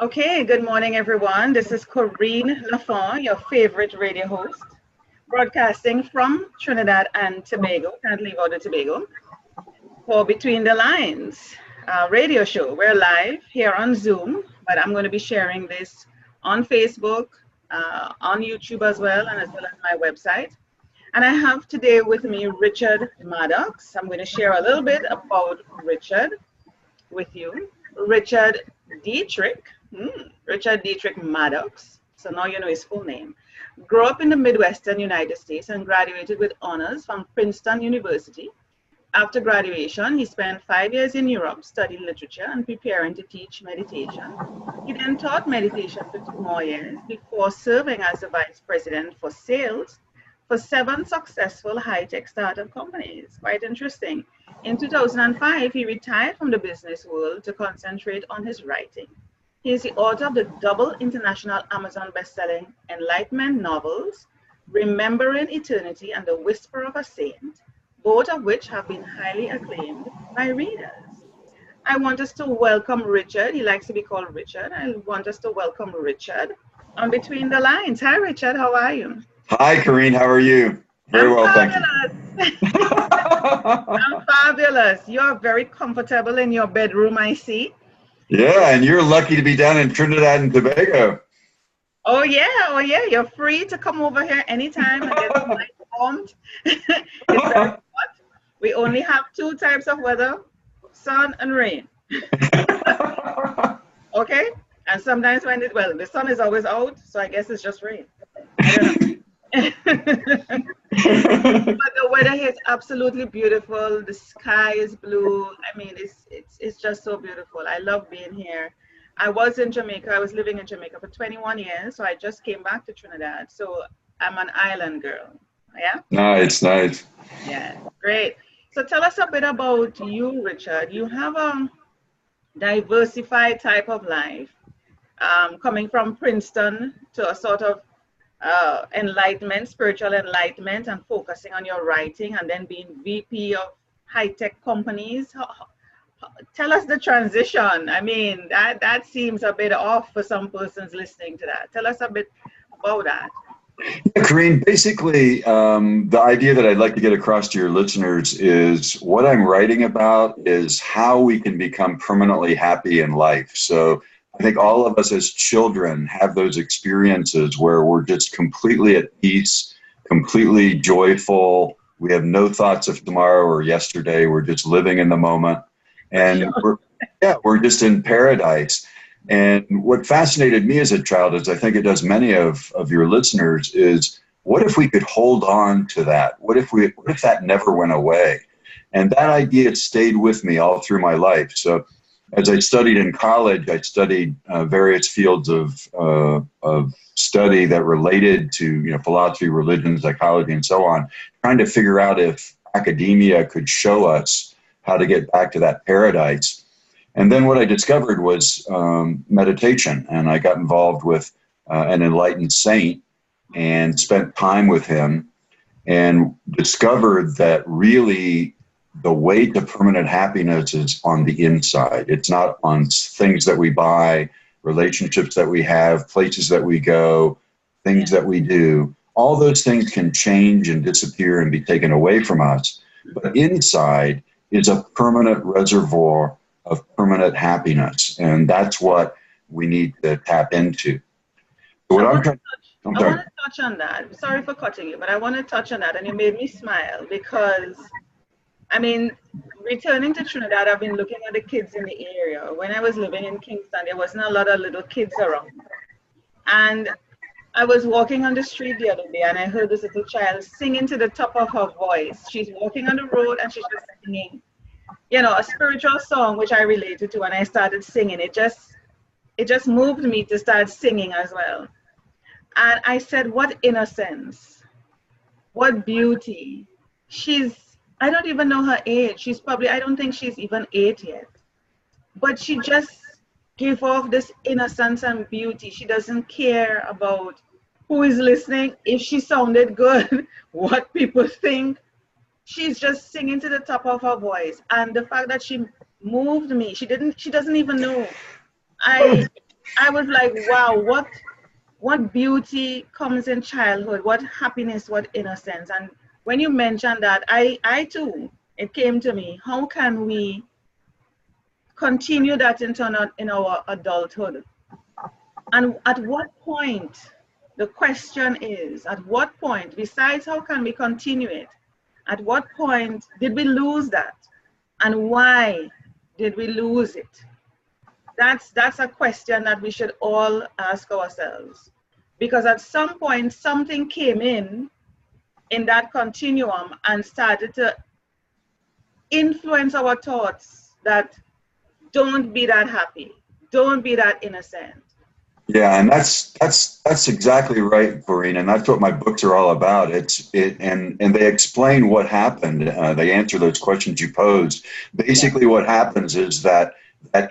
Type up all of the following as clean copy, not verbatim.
Okay, good morning, everyone. This is Corinne Lafont, your favorite radio host, broadcasting from Trinidad and Tobago, can't leave out the Tobago, for Between the Lines radio show. We're live here on Zoom, but I'm going to be sharing this on Facebook, on YouTube as well, and as well as my website. And I have today with me Richard Maddox. I'm going to share a little bit about Richard with you. Richard Dietrich, Richard Dietrich Maddox, so now you know his full name, grew up in the Midwestern United States and graduated with honors from Princeton University. After graduation, he spent 5 years in Europe studying literature and preparing to teach meditation. He then taught meditation for 2 more years before serving as the vice president for sales for 7 successful high-tech startup companies. Quite interesting. In 2005, he retired from the business world to concentrate on his writing. He is the author of the double international Amazon best-selling Enlightenment novels, Remembering Eternity and The Whisper of a Saint, both of which have been highly acclaimed by readers. I want us to welcome Richard. He likes to be called Richard. I want us to welcome Richard on Between the Lines. Hi, Richard. How are you? Hi, Corinne. How are you? Very well, thank you. I'm fabulous. You're very comfortable in your bedroom, I see. Yeah, and you're lucky to be down in Trinidad and Tobago. Oh yeah. You're free to come over here anytime and get some nice warmth. It's very hot. We only have 2 types of weather, sun and rain. Okay? And sometimes when the sun is always out, so I guess it's just rain. I don't know. But the weather here is absolutely beautiful. The sky is blue. I mean, it's just so beautiful. I love being here. I was in Jamaica. I was living in Jamaica for 21 years. So I just came back to Trinidad. So I'm an island girl. Yeah? Nice. Yeah, great. So tell us a bit about you, Richard. You have a diversified type of life, coming from Princeton to a sort of enlightenment, spiritual enlightenment, and focusing on your writing, and then being VP of high-tech companies. Tell us the transition. I mean, that seems a bit off for some persons listening to that. Tell us a bit about that. Yeah, Corinne, basically, the idea that I'd like to get across to your listeners is what I'm writing about is how we can become permanently happy in life. So I think all of us as children have those experiences where we're just completely at peace, completely joyful. We have no thoughts of tomorrow or yesterday. We're just living in the moment. And we're just in paradise. And what fascinated me as a child, as I think it does many of your listeners, is what if we could hold on to that? What if that never went away? And that idea stayed with me all through my life. So as I studied in college, I studied various fields of study that related to philosophy, religion, psychology, and so on, trying to figure out if academia could show us how to get back to that paradise. And then what I discovered was meditation, and I got involved with an enlightened saint and spent time with him and discovered that really the way to permanent happiness is on the inside. It's not on things that we buy, relationships that we have, places that we go, things that we do. All those things can change and disappear and be taken away from us. But inside is a permanent reservoir of permanent happiness. And that's what we need to tap into. I want to touch on that. Sorry for cutting you, but I want to touch on that. And you made me smile because, I mean, returning to Trinidad, I've been looking at the kids in the area. When I was living in Kingston, there wasn't a lot of little kids around. And I was walking on the street the other day and I heard this little child singing to the top of her voice. She's walking on the road and she's just singing, a spiritual song, which I related to, and I started singing. It just moved me to start singing as well. And I said, what innocence, what beauty. I don't even know her age. I don't think she's even 8 yet. But she just gave off this innocence and beauty. She doesn't care about who is listening, if she sounded good, what people think. She's just singing to the top of her voice. And the fact that she moved me, she doesn't even know. I was like, wow, what beauty comes in childhood, what happiness, what innocence. And when you mentioned that, I too, it came to me, how can we continue that in our adulthood? And at what point, the question is, at what point, besides how can we continue it, at what point did we lose that? And why did we lose it? That's a question that we should all ask ourselves. Because at some point, something came in that continuum and started to influence our thoughts that don't be that happy, don't be that innocent. Yeah, and that's exactly right, Corrine, and that's what my books are all about. And they explain what happened. They answer those questions you posed. Basically, what happens is that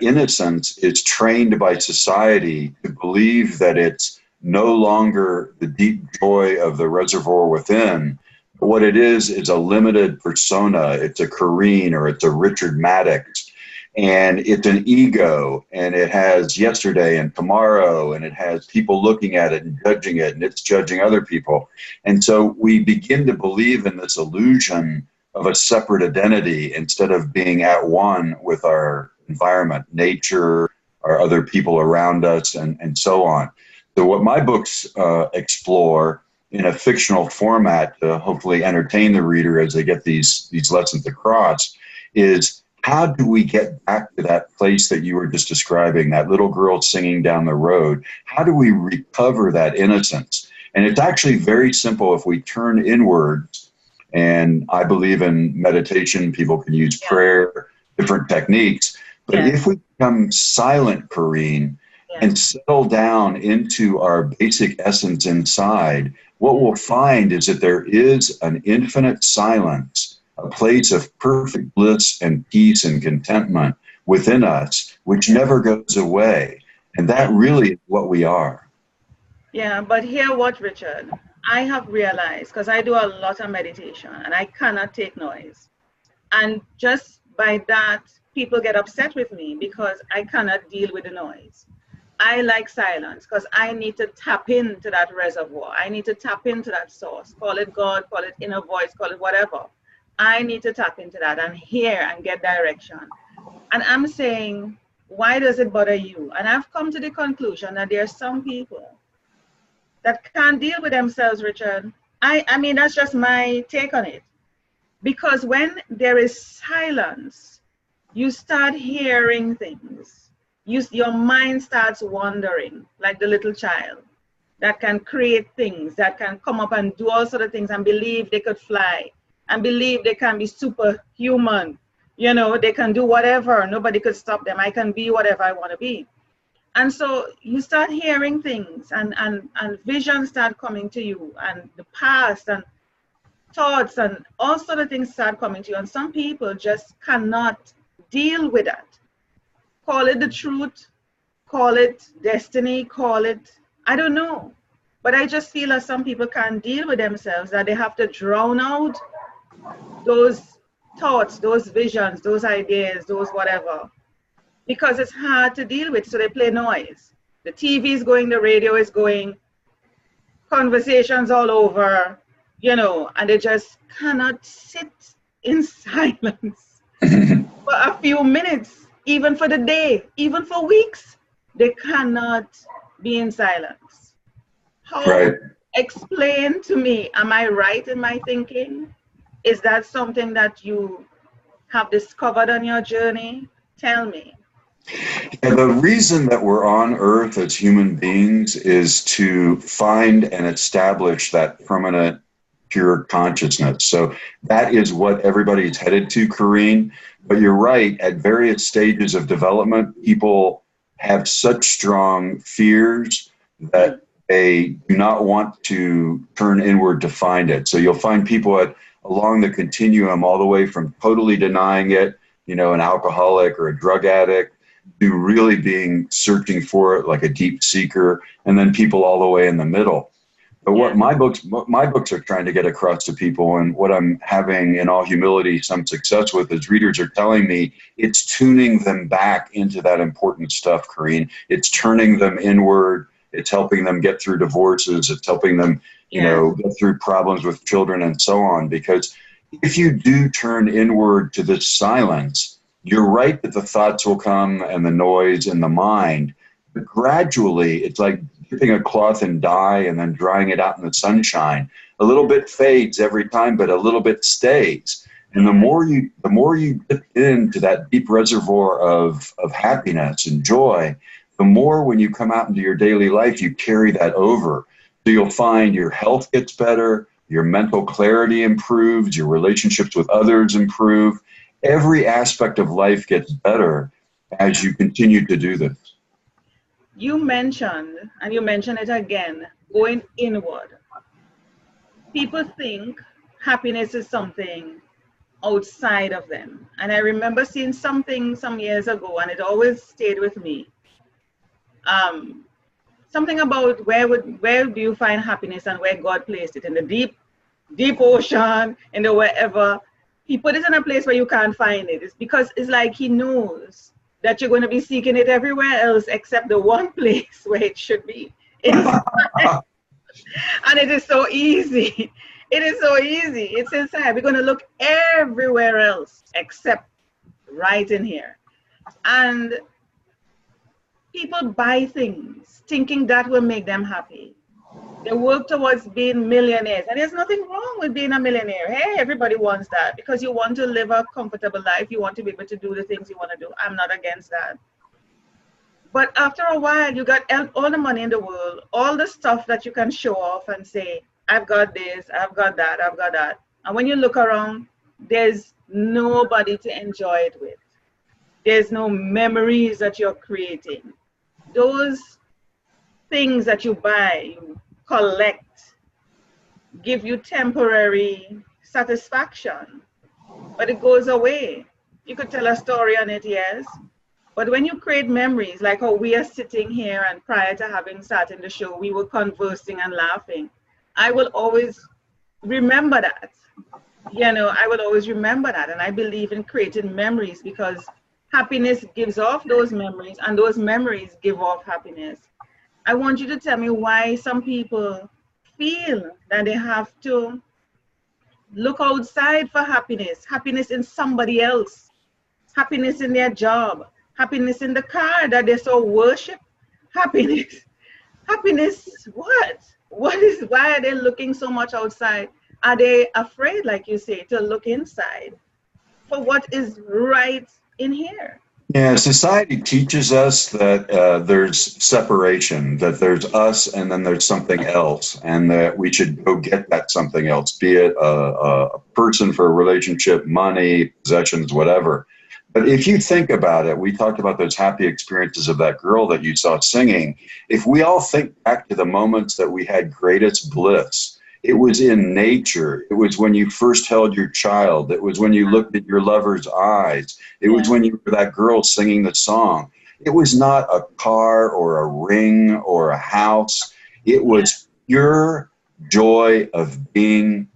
innocence is trained by society to believe that it's no longer the deep joy of the reservoir within. But what it is a limited persona. It's a Corrine or it's a Richard Maddox. And it's an ego, and it has yesterday and tomorrow, and it has people looking at it and judging it, and it's judging other people. And so we begin to believe in this illusion of a separate identity instead of being at one with our environment, nature, our other people around us, and so on. So what my books explore in a fictional format to hopefully entertain the reader as they get these lessons across is, how do we get back to that place that you were just describing, that little girl singing down the road? How do we recover that innocence? And it's actually very simple if we turn inwards, and I believe in meditation, people can use prayer, different techniques. But if we become silent, Corrine, and settle down into our basic essence inside, what we'll find is that there is an infinite silence, a place of perfect bliss and peace and contentment within us, which never goes away. And that really is what we are. Yeah, but hear what, Richard? I have realized, because I do a lot of meditation and I cannot take noise. And just by that, people get upset with me because I cannot deal with the noise. I like silence because I need to tap into that reservoir. I need to tap into that source. Call it God, call it inner voice, call it whatever. I need to tap into that and hear and get direction. And I'm saying, why does it bother you? And I've come to the conclusion that there are some people that can't deal with themselves, Richard. I mean, that's just my take on it. Because when there is silence, you start hearing things. Your mind starts wandering like the little child that can create things, that can come up and do all sorts of things and believe they could fly. And believe they can be superhuman. You know, they can do whatever. Nobody could stop them. I can be whatever I want to be. And so you start hearing things and visions start coming to you, and the past and thoughts and all sort of things start coming to you. And some people just cannot deal with that. Call it the truth, call it destiny, call it, I don't know. But I just feel that some people can't deal with themselves, that they have to drown out those thoughts, those visions, those ideas, those whatever, because it's hard to deal with. So they play noise. The TV is going, the radio is going, conversations all over, you know, and they just cannot sit in silence for a few minutes, even for the day, even for weeks. They cannot be in silence. Explain to me, am I right in my thinking? Is that something that you have discovered on your journey? Tell me. Yeah, the reason that we're on Earth as human beings is to find and establish that permanent, pure consciousness. So that is what everybody's headed to, Corrine. But you're right, at various stages of development, people have such strong fears that they do not want to turn inward to find it. So you'll find people along the continuum, all the way from totally denying it, you know, an alcoholic or a drug addict, to really searching for it like a deep seeker, and then people all the way in the middle. But what my books are trying to get across to people, and what I'm having in all humility some success with, is readers are telling me it's tuning them back into that important stuff, Corrine. It's turning them inward. It's helping them get through divorces. It's helping them, get through problems with children and so on. Because if you do turn inward to this silence, you're right that the thoughts will come and the noise in the mind. But gradually, it's like dipping a cloth in dye and then drying it out in the sunshine. A little bit fades every time, but a little bit stays. And the more you dip into that deep reservoir of happiness and joy, the more when you come out into your daily life, you carry that over. So you'll find your health gets better, your mental clarity improves, your relationships with others improve. Every aspect of life gets better as you continue to do this. You mentioned, and you mentioned it again, going inward. People think happiness is something outside of them. And I remember seeing something some years ago, and it always stayed with me. Something about where do you find happiness, and where God placed it, in the deep ocean, in the wherever. He put it in a place where you can't find it. It's because it's like he knows that you're going to be seeking it everywhere else except the one place where it should be. And it is so easy. It is so easy. It's inside. We're going to look everywhere else except right in here. And people buy things thinking that will make them happy. They work towards being millionaires. And there's nothing wrong with being a millionaire. Hey, everybody wants that, because you want to live a comfortable life. You want to be able to do the things you want to do. I'm not against that. But after a while, you got all the money in the world, all the stuff that you can show off and say, I've got this, I've got that, I've got that. And when you look around, there's nobody to enjoy it with. There's no memories that you're creating. Those things that you buy, you collect, give you temporary satisfaction, but it goes away. You could tell a story on it, yes, but when you create memories, like how we are sitting here, and prior to having started the show, we were conversing and laughing, I will always remember that. I will always remember that. And I believe in creating memories, because happiness gives off those memories, and those memories give off happiness. I want you to tell me why some people feel that they have to look outside for happiness, happiness in somebody else, happiness in their job, happiness in the car that they so worship, happiness, what? Why are they looking so much outside? Are they afraid, like you say, to look inside for what is right in here? Yeah, society teaches us that there's separation, that there's us and then there's something else, and that we should go get that something else, be it a person for a relationship, money, possessions, whatever. But if you think about it, we talked about those happy experiences of that girl that you saw singing. If we all think back to the moments that we had greatest bliss, it was in nature. It was when you first held your child. It was when you looked at your lover's eyes. It was when you were that girl singing the song. It was not a car or a ring or a house. It was pure joy of being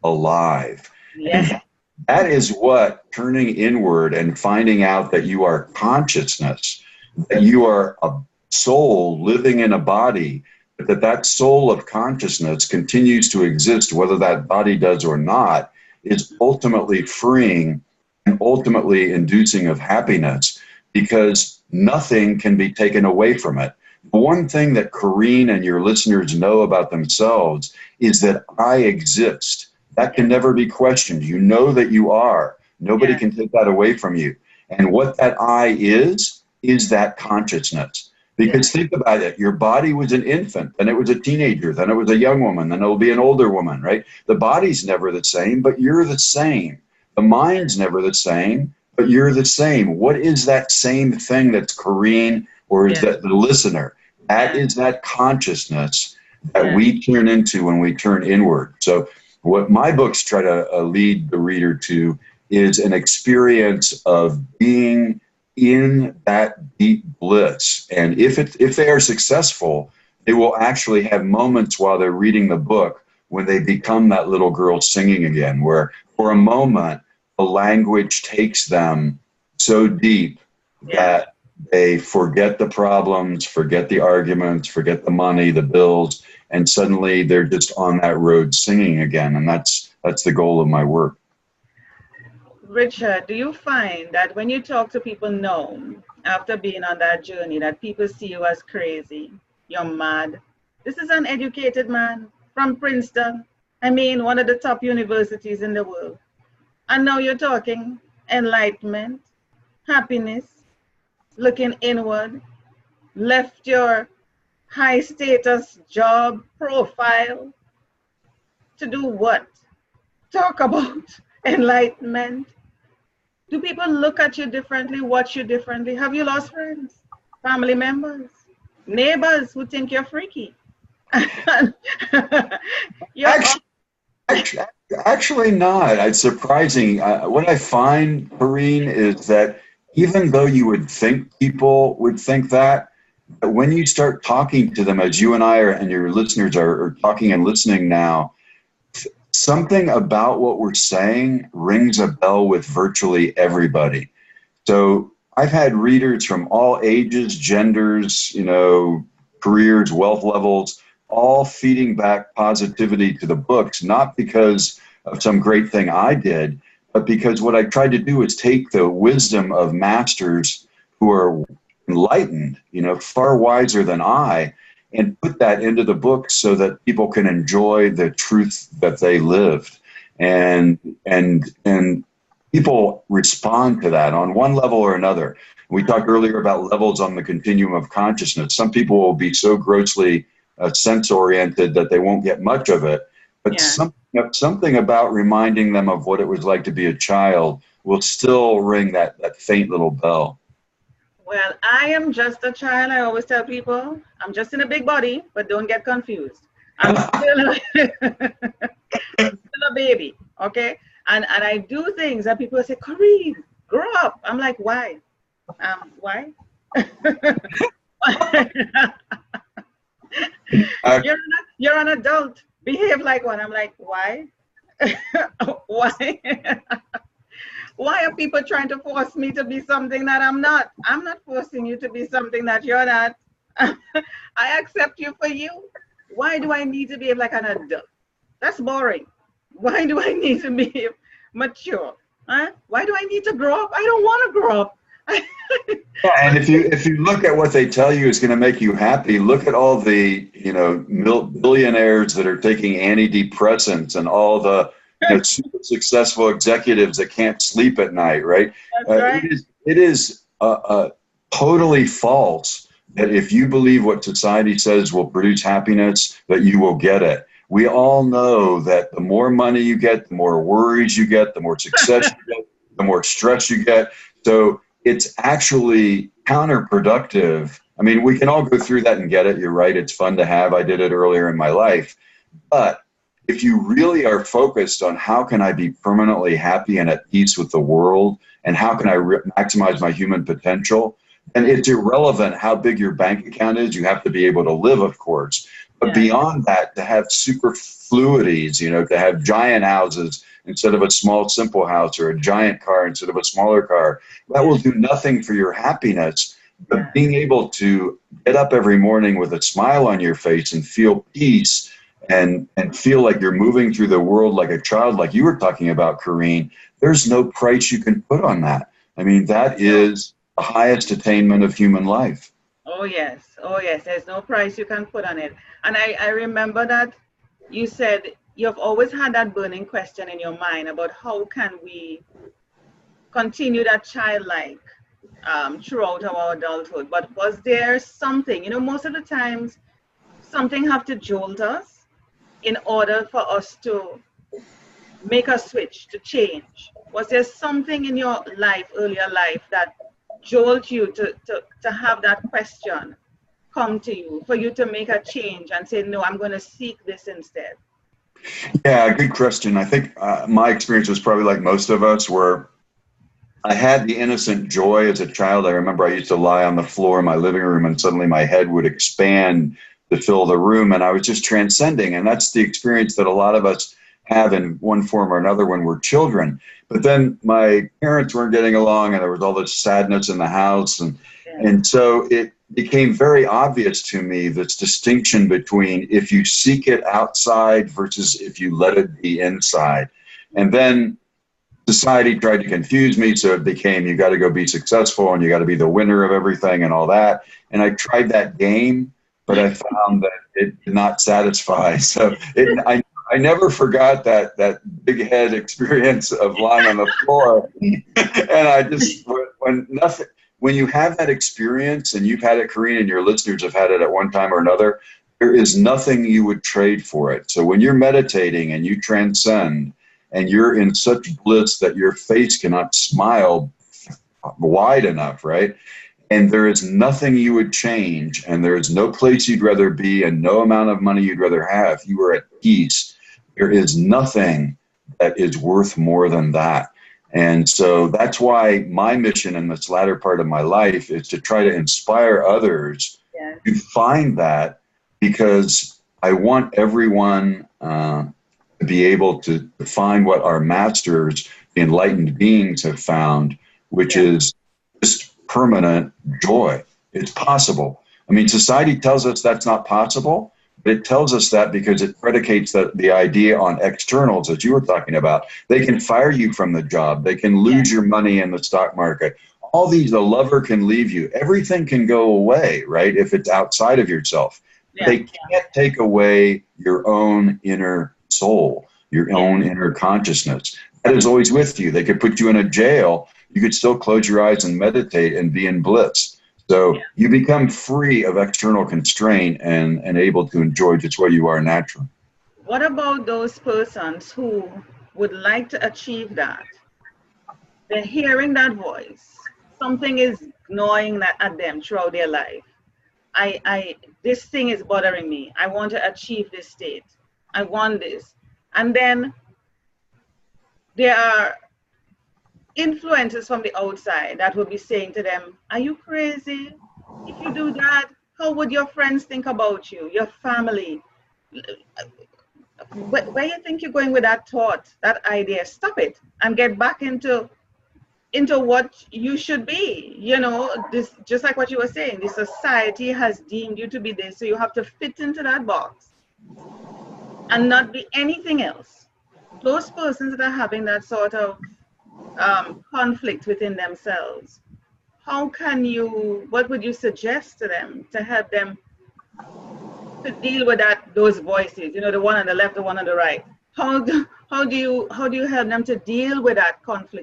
alive. Yeah. And that is what turning inward and finding out that you are consciousness, that you are a soul living in a body, that soul of consciousness continues to exist, whether that body does or not, is ultimately freeing and ultimately inducing of happiness, because nothing can be taken away from it. The one thing that Corrine and your listeners know about themselves is that I exist. That can never be questioned. You know that you are. Nobody can take that away from you. And what that I is that consciousness. Because think about it, your body was an infant, then it was a teenager, then it was a young woman, then it will be an older woman, right? The body's never the same, but you're the same. The mind's never the same, but you're the same. What is that same thing that's Corrine, or is that the listener? That is that consciousness that we turn into when we turn inward. So what my books try to lead the reader to is an experience of being in that deep bliss. And if they are successful, they will actually have moments while they're reading the book when they become that little girl singing again, where for a moment, the language takes them so deep that they forget the problems, forget the arguments, forget the money, the bills, and suddenly they're just on that road singing again. And that's the goal of my work. Richard, do you find that when you talk to people now, after being on that journey, that people see you as crazy, you're mad? This is an educated man from Princeton. I mean, one of the top universities in the world. And now you're talking enlightenment, happiness, looking inward, left your high status job profile to do what? Talk about enlightenment. Do people look at you differently, watch you differently? Have you lost friends, family members, neighbors who think you're freaky? Actually not. It's surprising. What I find, Corrine, is that even though you would think people would think that, when you start talking to them, as you and I are, and your listeners are talking and listening now, something about what we're saying rings a bell with virtually everybody. So I've had readers from all ages, genders, careers, wealth levels, all feeding back positivity to the books, not because of some great thing I did, but because what I tried to do is take the wisdom of masters who are enlightened, far wiser than I, and put that into the book so that people can enjoy the truth that they lived. And people respond to that on one level or another. We talked earlier about levels on the continuum of consciousness. Some people will be so grossly sense-oriented that they won't get much of it. But something about reminding them of what it was like to be a child will still ring that faint little bell. Well, I am just a child. I always tell people, I'm just in a big body, but don't get confused. I'm still a baby, okay? And I do things that people say, Corrine, grow up. I'm like, why? Why? You're an adult. Behave like one. I'm like, why? Why? Why are people trying to force me to be something that I'm not? I'm not forcing you to be something that you're not. I accept you for you. Why do I need to behave like an adult? That's boring. Why do I need to be mature? Huh? Why do I need to grow up? I don't want to grow up. And if you look at what they tell you is going to make you happy, look at all the billionaires that are taking antidepressants and all the super successful executives that can't sleep at night, right? That's right. It is totally false that if you believe what society says will produce happiness, that you will get it. We all know that the more money you get, the more worries you get, the more success you get, the more stress you get. So it's actually counterproductive. I mean, we can all go through that and get it. You're right. It's fun to have. I did it earlier in my life. But if you really are focused on how can I be permanently happy and at peace with the world, and how can I maximize my human potential, then it's irrelevant how big your bank account is. You have to be able to live, of course. But beyond that, to have superfluities, to have giant houses instead of a small, simple house, or a giant car instead of a smaller car, that will do nothing for your happiness. But being able to get up every morning with a smile on your face and feel peace and feel like you're moving through the world like a child, like you were talking about, Corrine, there's no price you can put on that. I mean, that is the highest attainment of human life. Oh, yes. There's no price you can put on it. And I remember that you said you've always had that burning question in your mind about how can we continue that childlike throughout our adulthood. But was there something, most of the times something have to jolt us in order for us to make a switch, to change? Was there something in your earlier life that jolt you to have that question come to you, for you to make a change and say, no, I'm going to seek this instead? Yeah, good question. I think my experience was probably like most of us, where I had the innocent joy as a child. I remember I used to lie on the floor in my living room and suddenly my head would expand to fill the room, and I was just transcending. And that's the experience that a lot of us have in one form or another when we're children. But then my parents weren't getting along, and there was all this sadness in the house, and so it became very obvious to me this distinction between if you seek it outside versus if you let it be inside. And then society tried to confuse me, so it became you got to go be successful and you got to be the winner of everything and all that. And I tried that game, but I found that it did not satisfy. So I never forgot that big head experience of lying on the floor. And I just, when you have that experience, and you've had it, Corrine, and your listeners have had it at one time or another, there is nothing you would trade for it. So when you're meditating and you transcend, and you're in such bliss that your face cannot smile wide enough, right? And there is nothing you would change, and there is no place you'd rather be, and no amount of money you'd rather have. You are at peace. There is nothing that is worth more than that. And so that's why my mission in this latter part of my life is to try to inspire others to find that, because I want everyone to be able to find what our masters, the enlightened beings, have found, which is just permanent joy. It's possible. I mean, society tells us that's not possible, but it tells us that because it predicates the idea on externals, as you were talking about. They can fire you from the job. They can lose your money in the stock market. All these, a lover can leave you. Everything can go away, right, if it's outside of yourself. They can't take away your own inner soul, your own inner consciousness. That is always with you. They could put you in a jail. You could still close your eyes and meditate and be in bliss. So you become free of external constraint and able to enjoy just what you are naturally. What about those persons who would like to achieve that? They're hearing that voice. Something is gnawing that at them throughout their life. This thing is bothering me. I want to achieve this state. I want this. And then there are influences from the outside that will be saying to them, are you crazy? If you do that, how would your friends think about you, your family? Where you think you're going with that thought, that idea? Stop it and get back into what you should be. You know, this, just like what you were saying, the society has deemed you to be this, so you have to fit into that box and not be anything else. Those persons that are having that sort of conflict within themselves, what would you suggest to them to help them to deal with those voices, you know, the one on the left, the one on the right? How do you help them to deal with that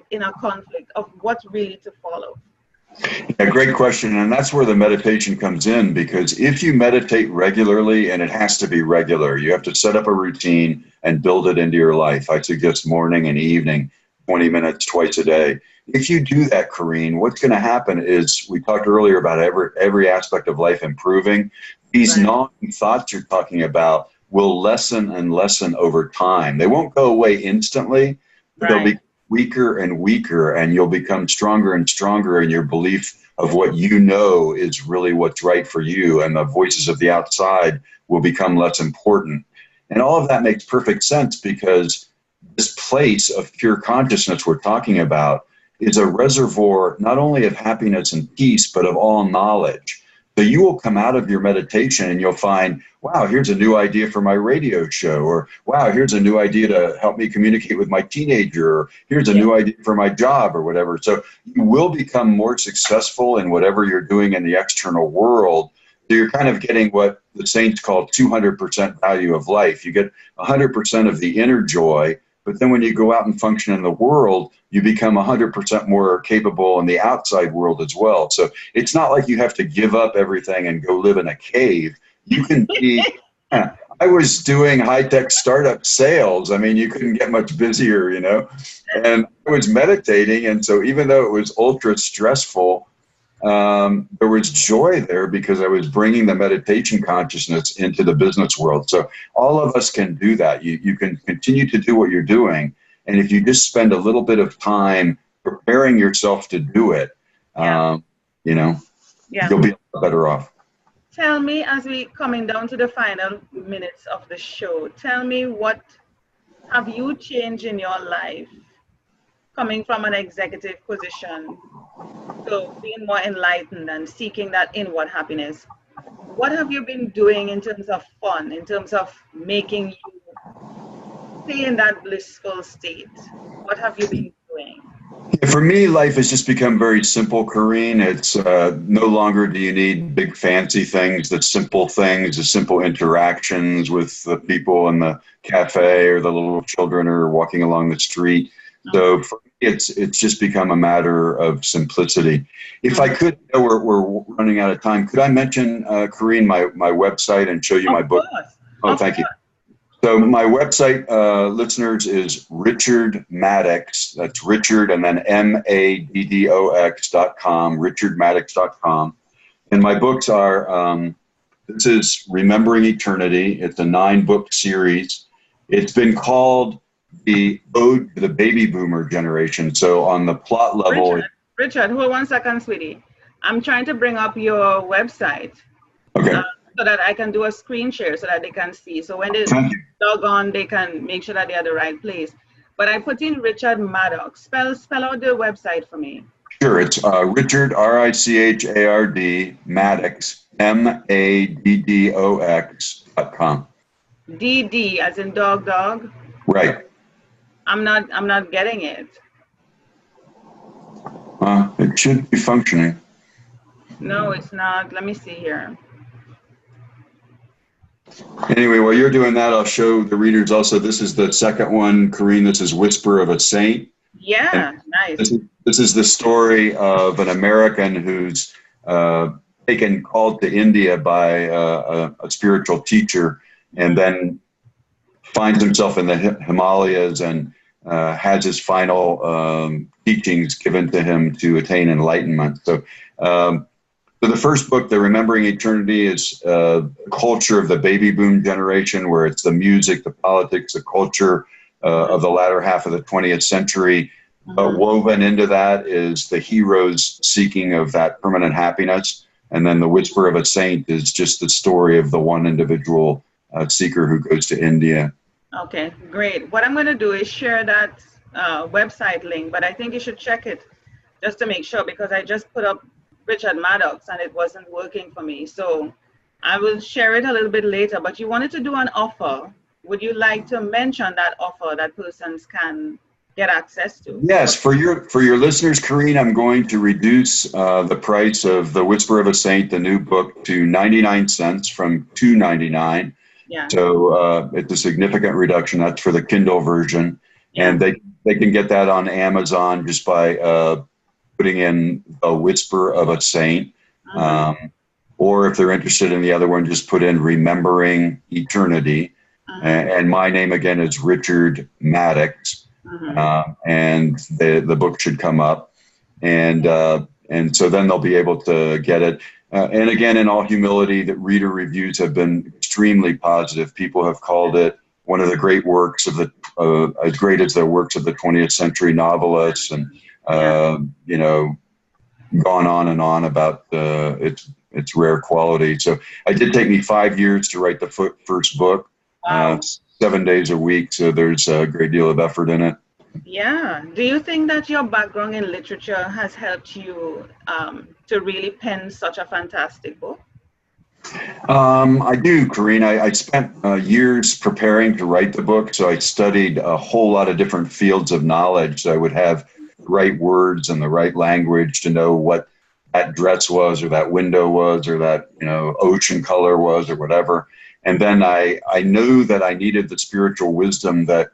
inner conflict of what really to follow? Yeah, great question. And that's where the meditation comes in, because if you meditate regularly, and it has to be regular, you have to set up a routine and build it into your life. I suggest morning and evening, 20 minutes twice a day. If you do that, Corrine, what's going to happen is, we talked earlier about every aspect of life improving. These gnawing thoughts you're talking about will lessen and lessen over time. They won't go away instantly, but they'll be weaker and weaker, and you'll become stronger and stronger in your belief of what you know is really what's right for you, and the voices of the outside will become less important. And all of that makes perfect sense, because this place of pure consciousness we're talking about is a reservoir not only of happiness and peace, but of all knowledge. So you will come out of your meditation and you'll find, wow, here's a new idea for my radio show, or wow, here's a new idea to help me communicate with my teenager, or here's a new idea for my job, or whatever. So you will become more successful in whatever you're doing in the external world. So you're kind of getting what the saints call 200% value of life. You get 100% of the inner joy, but then when you go out and function in the world, you become 100% more capable in the outside world as well. So it's not like you have to give up everything and go live in a cave. You can be, I was doing high-tech startup sales. I mean, you couldn't get much busier, you know, and I was meditating. And so even though it was ultra stressful, there was joy there because I was bringing the meditation consciousness into the business world. So all of us can do that. You can continue to do what you're doing. And if you just spend a little bit of time preparing yourself to do it, you know, you'll be better off. tell me, as we coming down to the final minutes of the show, tell me, what have you changed in your life coming from an executive position to being more enlightened and seeking that inward happiness? What have you been doing in terms of fun, in terms of making you stay in that blissful state? What have you been doing? Yeah, for me, life has just become very simple, Corrine. It's no longer do you need big fancy things, the simple things, the simple interactions with the people in the cafe or the little children or walking along the street. So for me, it's just become a matter of simplicity. If I could, we're running out of time. Could I mention, Corrine, my website and show you my book? Oh, thank you. So my website, listeners, is Richard Maddox. That's Richard and then MADDOX.com, richardmaddox.com. And my books are, this is Remembering Eternity. It's a 9-book series. It's been called the Ode to the Baby Boomer Generation. So on the plot level. Richard, hold 1 second, sweetie. I'm trying to bring up your website. Okay. So that I can do a screen share so that they can see. So when they log on, they can make sure that they're at the right place. But I put in Richard Maddox. Spell out the website for me. Sure. It's Richard, RICHARD, Maddox, MADDOX.com. DD as in dog. Right. I'm not getting it. It should be functioning. No, it's not. Let me see here. Anyway, while you're doing that, I'll show the readers also. This is the second one, Corrine. This is Whisper of a Saint. Yeah, nice. This is the story of an American who's called to India by a spiritual teacher, and then finds himself in the Himalayas and has his final teachings given to him to attain enlightenment. So the first book, The Remembering Eternity, is the culture of the baby boom generation, where it's the music, the politics, the culture of the latter half of the 20th century. But woven into that is the hero's seeking of that permanent happiness. And then The Whisper of a Saint is just the story of the one individual seeker who goes to India. Okay, great. What I'm going to do is share that website link, but I think you should check it just to make sure, because I just put up Richard Maddox and it wasn't working for me. So I will share it a little bit later, but you wanted to do an offer. Would you like to mention that offer that persons can get access to? Yes, for your listeners, Corrine, I'm going to reduce the price of The Whisper of a Saint, the new book, to 99 cents from $2.99. Yeah. So it's a significant reduction. That's for the Kindle version. Yeah. And they can get that on Amazon just by putting in A Whisper of a Saint. Or if they're interested in the other one, just put in Remembering Eternity. And my name again is Richard Maddox. And the book should come up. And so then they'll be able to get it. And again, in all humility, the reader reviews have been extremely positive. People have called it one of the great works of the, as great as the works of the 20th century novelists, and gone on and on about its rare quality. So it did take me 5 years to write the first book, 7 days a week. So there's a great deal of effort in it. Yeah. Do you think that your background in literature has helped you to really pen such a fantastic book? I do, Corrine. I spent years preparing to write the book, so I studied a whole lot of different fields of knowledge. So I would have the right words and the right language to know what that dress was, or that window was, or that ocean color was, or whatever. And then I knew that I needed the spiritual wisdom that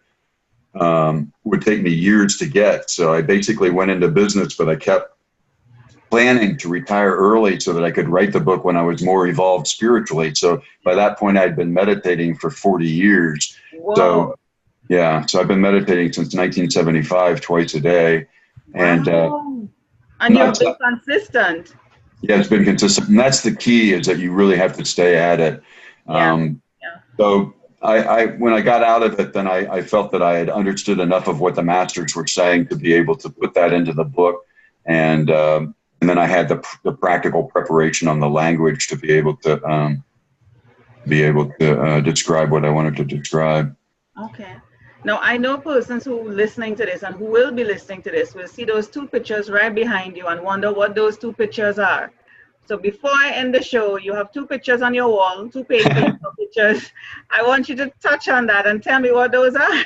would take me years to get. So I basically went into business, but I kept planning to retire early so that I could write the book when I was more evolved spiritually. So by that point, I'd been meditating for 40 years. Whoa. So yeah, so I've been meditating since 1975, twice a day. And and you've been consistent. Yeah, it's been consistent. And that's the key, is that you really have to stay at it. So I when I got out of it, then I felt that I had understood enough of what the masters were saying to be able to put that into the book. And and then I had the practical preparation on the language to be able to describe what I wanted to describe. Okay. Now, I know persons who are listening to this and who will be listening to this will see those two pictures right behind you and wonder what those two pictures are. So before I end the show, you have two pictures on your wall, two paintings of pictures. I want you to touch on that and tell me what those are.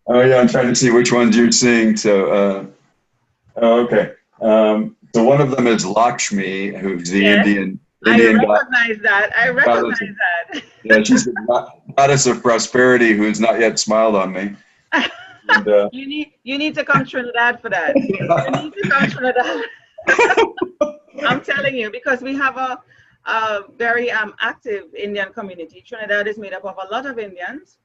Oh yeah, I'm trying to see which ones you're seeing. So, okay. So one of them is Lakshmi, who's the Indian I recognize that. I recognize that. Yeah, she's the goddess of prosperity who's not yet smiled on me. And, you need to come to Trinidad for that. You need to come to Trinidad. I'm telling you, because we have a very active Indian community. Trinidad is made up of a lot of Indians,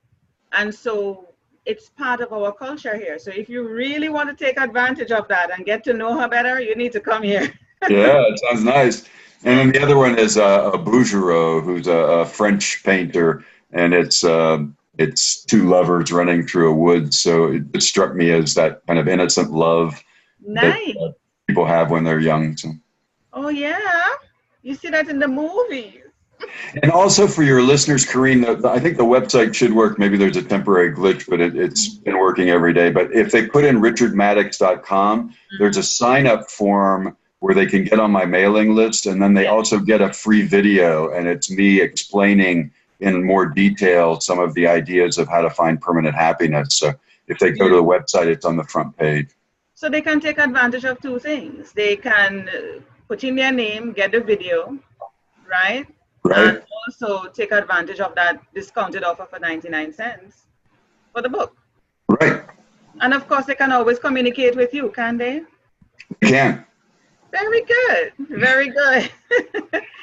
and so it's part of our culture here. So if you really want to take advantage of that and get to know her better, you need to come here. Yeah, it sounds nice. And then the other one is a Bouguereau, who's a French painter, and it's two lovers running through a woods. So it just struck me as that kind of innocent love that people have when they're young. So. Oh yeah, you see that in the movies. And also for your listeners, Corrine, I think the website should work. Maybe there's a temporary glitch, but it's been working every day. But if they put in richardmaddox.com, there's a sign-up form where they can get on my mailing list, and then they also get a free video, and it's me explaining in more detail some of the ideas of how to find permanent happiness. So if they go to the website, it's on the front page. So they can take advantage of two things. They can put in their name, get the video, right? Right. And also take advantage of that discounted offer for 99 cents for the book. Right. And of course, they can always communicate with you, can they? They can. Very good. Very good.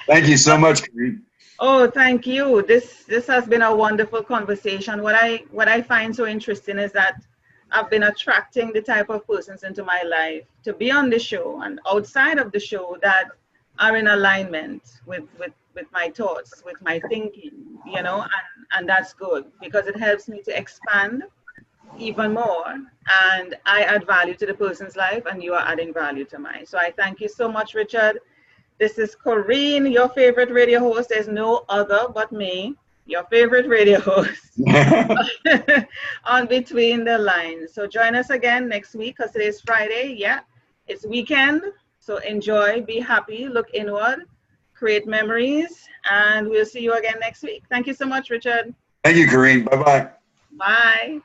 Thank you so much, Corrine. Oh, thank you. This has been a wonderful conversation. What I find so interesting is that I've been attracting the type of persons into my life to be on the show and outside of the show that are in alignment with my thoughts, with my thinking, you know, and that's good because it helps me to expand even more, and I add value to the person's life and you are adding value to mine. So I thank you so much, Richard. This is Corrine, your favorite radio host. There's no other but me, your favorite radio host on Between the Lines. So join us again next week because today's Friday. Yeah, it's weekend. So enjoy, be happy, look inward, create memories, and we'll see you again next week. Thank you so much, Richard. Thank you, Corrine. Bye-bye. Bye.